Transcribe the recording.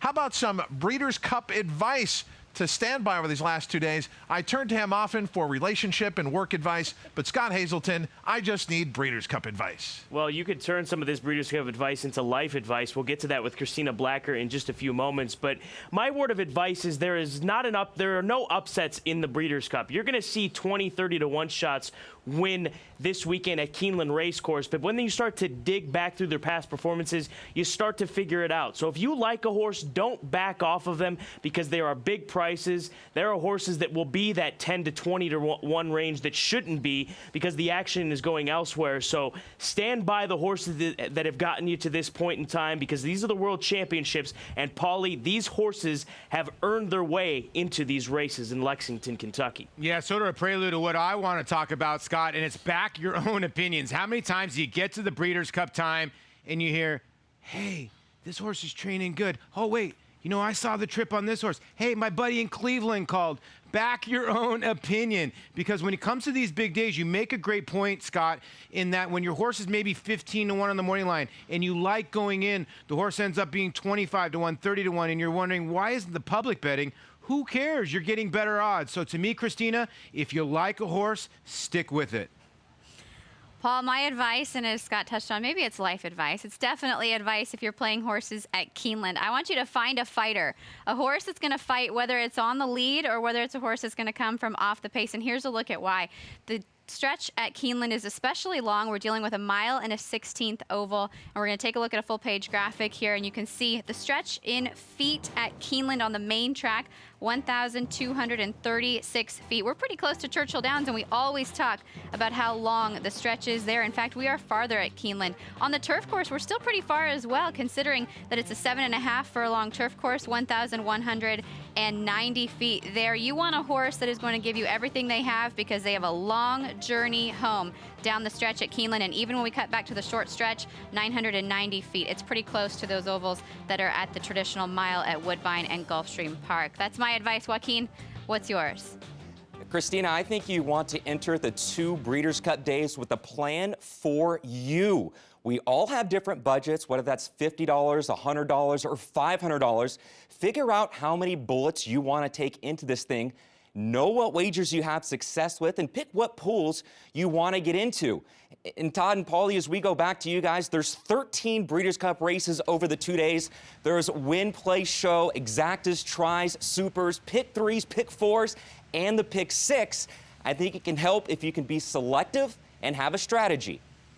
How about some Breeders' Cup advice to stand by over these last 2 days? I turn to him often for relationship and work advice, but Scott Hazelton, I just need Breeders' Cup advice. Well, you could turn some of this Breeders' Cup advice into life advice. We'll get to that with Christina Blacker in just a few moments. But my word of advice is there are no upsets in the Breeders' Cup. You're going to see 20, 30 to 1 shots win this weekend at Keeneland Racecourse. But when you start to dig back through their past performances, you start to figure it out. So if you like a horse, don't back off of them because they are big prices. There are horses that will be that 10 to 20 to 1 range that shouldn't be because the action is going elsewhere. So stand by the horses that have gotten you to this point in time because these are the World Championships. And, Paulie, these horses have earned their way into these races in Lexington, Kentucky. Yeah, sort of a prelude to what I want to talk about, Scott, and it's back your own opinions. How many times do you get to the Breeders' Cup time and you hear, hey, this horse is training good. Oh, wait, you know, I saw the trip on this horse. Hey, my buddy in Cleveland called. Back your own opinion. Because when it comes to these big days, you make a great point, Scott, in that when your horse is maybe 15 to 1 on the morning line and you like going in, the horse ends up being 25 to 1, 30 to 1, and you're wondering, why isn't the public betting? Who cares? You're getting better odds. So to me, Christina, if you like a horse, stick with it. Paul, my advice, and as Scott touched on, maybe it's life advice. It's definitely advice if you're playing horses at Keeneland. I want you to find a fighter, a horse that's going to fight, whether it's on the lead or whether it's a horse that's going to come from off the pace. And here's a look at why. The stretch at Keeneland is especially long. We're dealing with a 1.1 mi oval, and we're going to take a look at a full-page graphic here, and you can see the stretch in feet at Keeneland on the main track, 1,236 feet. We're pretty close to Churchill Downs, and we always talk about how long the stretch is there. In fact, we are farther at Keeneland. On the turf course, we're still pretty far as well, considering that it's a 7.5 furlong turf course, 1,190 feet there. You want a horse that is going to give you everything they have because they have a long journey home down the stretch at Keeneland, and even when we cut back to the short stretch, 990 feet. It's pretty close to those ovals that are at the traditional mile at Woodbine and Gulfstream Park. That's my advice. Joaquin, what's yours? Christina, I think you want to enter the 2 Breeders' Cup days with a plan for you. We all have different budgets, whether that's $50, $100, or $500. Figure out how many bullets you want to take into this thing. Know what wagers you have success with and pick what pools you want to get into. And Todd and Paulie, as we go back to you guys, there's 13 Breeders' Cup races over the 2 days. There's win, play, show, exactas, tries, supers, pick 3s, pick 4s, and the pick 6. I think it can help if you can be selective and have a strategy.